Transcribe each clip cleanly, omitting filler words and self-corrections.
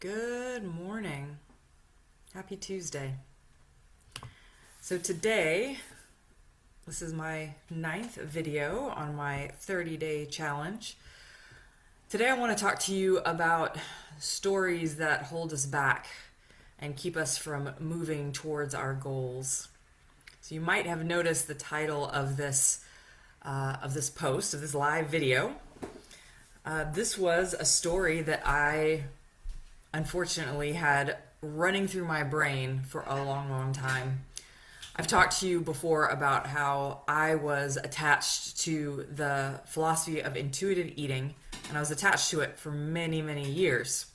Good morning. Happy Tuesday. So today, this is my 9th video on my 30-day challenge. Today I want to talk to you about stories that hold us back and keep us from moving towards our goals. So you might have noticed the title of this post, of this live video. This was a story that I unfortunately had running through my brain for a long time. I've talked to you before about how I was attached to the philosophy of intuitive eating, and I was attached to it for many years.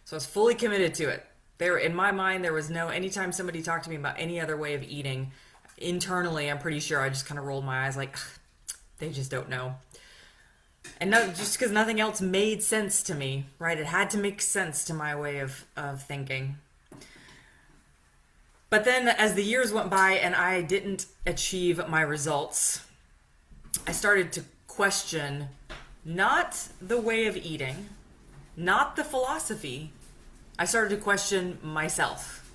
So I was fully committed to it. In my mind, there was anytime somebody talked to me about any other way of eating, internally, I'm pretty sure I just kind of rolled my eyes like, they just don't know. And just because nothing else made sense to me, right? It had to make sense to my way of thinking. But then as the years went by and I didn't achieve my results, I started to question not the way of eating, not the philosophy. I started to question myself.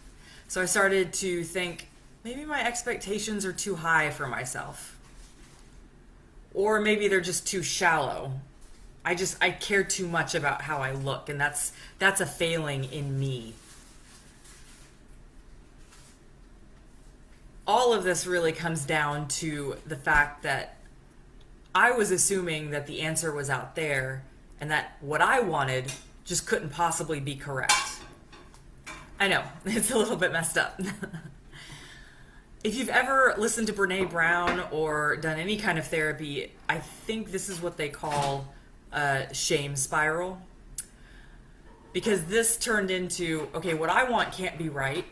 So I started to think, maybe my expectations are too high for myself. Or maybe they're just too shallow. I care too much about how I look, and that's a failing in me. All of this really comes down to the fact that I was assuming that the answer was out there and that what I wanted just couldn't possibly be correct. I know, it's a little bit messed up. If you've ever listened to Brené Brown or done any kind of therapy, I think this is what they call a shame spiral. Because this turned into, okay, what I want can't be right.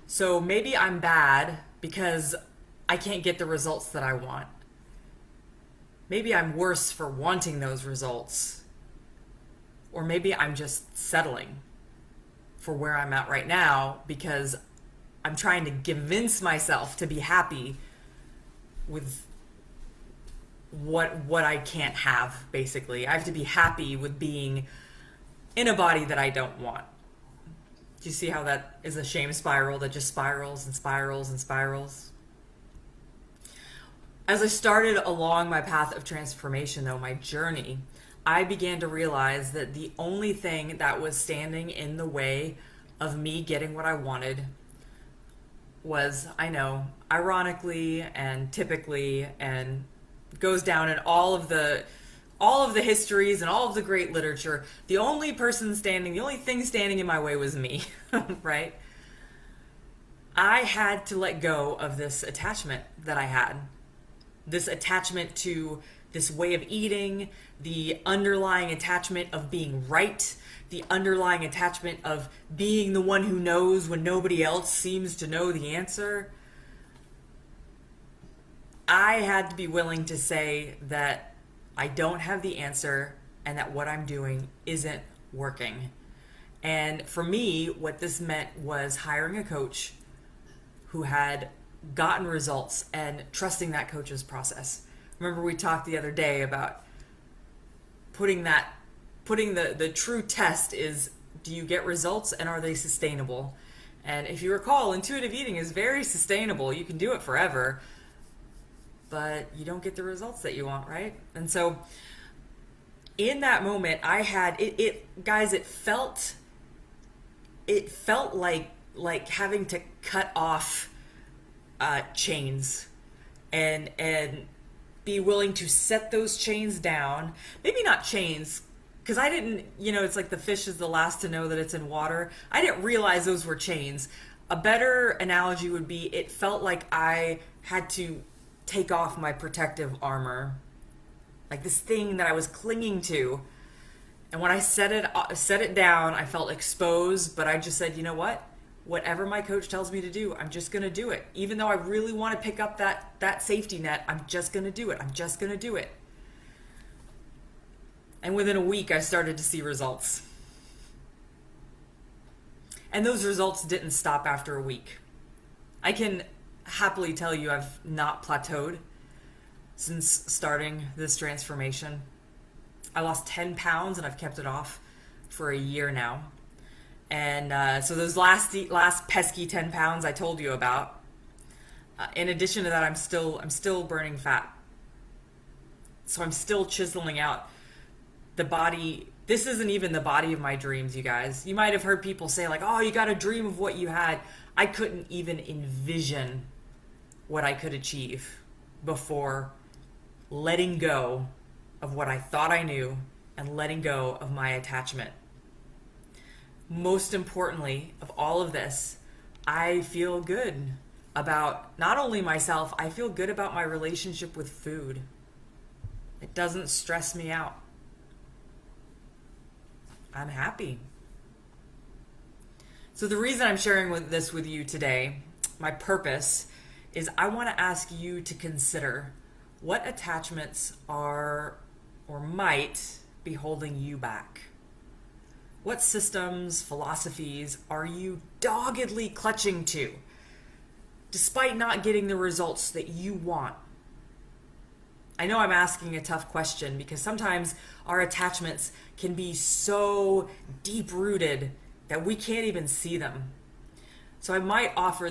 So maybe I'm bad because I can't get the results that I want. Maybe I'm worse for wanting those results. Or maybe I'm just settling for where I'm at right now because I'm trying to convince myself to be happy with what I can't have, basically. I have to be happy with being in a body that I don't want. Do you see how that is a shame spiral that just spirals and spirals and spirals? As I started along my path of transformation, though, my journey, I began to realize that the only thing that was standing in the way of me getting what I wanted was, I know, ironically and typically, and goes down in all of the histories and all of the great literature, the only thing standing in my way was me, right? I had to let go of this attachment that I had. This attachment to this way of eating, the underlying attachment of being right, the underlying attachment of being the one who knows when nobody else seems to know the answer. I had to be willing to say that I don't have the answer and that what I'm doing isn't working. And for me, what this meant was hiring a coach who had gotten results and trusting that coach's process. Remember we talked the other day about putting the true test is, do you get results and are they sustainable? And if you recall, intuitive eating is very sustainable. You can do it forever, but you don't get the results that you want, right? And so in that moment, I had guys, it felt like having to cut off chains and be willing to set those chains down. Maybe not chains, because I didn't, it's like the fish is the last to know that it's in water. I didn't realize those were chains. A better analogy would be, it felt like I had to take off my protective armor, like this thing that I was clinging to. And when I set it down, I felt exposed, but I just said, you know what? Whatever my coach tells me to do, I'm just going to do it. Even though I really want to pick up that safety net, I'm just going to do it. I'm just going to do it. And within a week, I started to see results. And those results didn't stop after a week. I can happily tell you I've not plateaued since starting this transformation. I lost 10 pounds and I've kept it off for a year now. And so those last pesky 10 pounds I told you about, in addition to that, I'm still burning fat. So I'm still chiseling out the body. This isn't even the body of my dreams, you guys. You might have heard people say like, oh, you got to dream of what you had. I couldn't even envision what I could achieve before letting go of what I thought I knew and letting go of my attachment. Most importantly of all of this, I feel good about not only myself, I feel good about my relationship with food. It doesn't stress me out. I'm happy. So the reason I'm sharing this with you today, my purpose, is I want to ask you to consider what attachments are or might be holding you back. What systems, philosophies are you doggedly clutching to, despite not getting the results that you want? I know I'm asking a tough question because sometimes our attachments can be so deep-rooted that we can't even see them. So I offer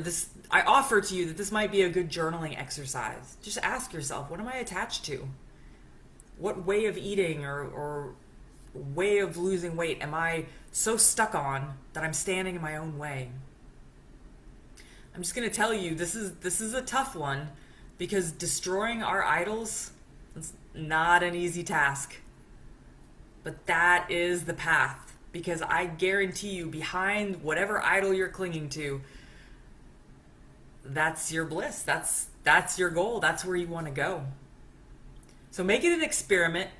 to you that this might be a good journaling exercise. Just ask yourself, what am I attached to? What way of eating or way of losing weight am I so stuck on that I'm standing in my own way? I'm just going to tell you, this is a tough one because destroying our idols is not an easy task. But that is the path, because I guarantee you behind whatever idol you're clinging to, that's your bliss. That's your goal. That's where you want to go. So make it an experiment.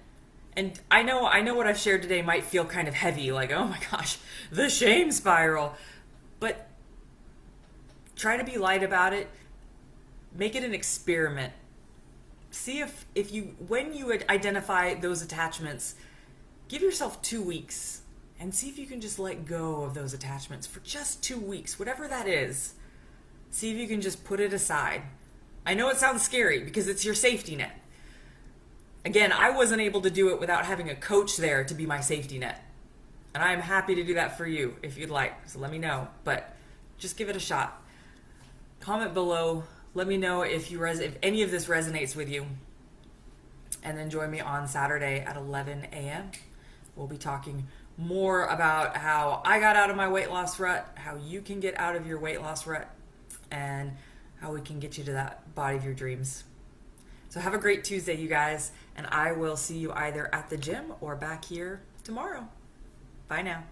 And I know what I've shared today might feel kind of heavy, like, oh my gosh, the shame spiral. But try to be light about it. Make it an experiment. See if you, when you identify those attachments, give yourself 2 weeks and see if you can just let go of those attachments for just 2 weeks, whatever that is. See if you can just put it aside. I know it sounds scary because it's your safety net. Again, I wasn't able to do it without having a coach there to be my safety net. And I'm happy to do that for you if you'd like. So let me know. But just give it a shot. Comment below. Let me know if any of this resonates with you. And then join me on Saturday at 11 a.m. We'll be talking more about how I got out of my weight loss rut, how you can get out of your weight loss rut, and how we can get you to that body of your dreams. So have a great Tuesday, you guys, and I will see you either at the gym or back here tomorrow. Bye now.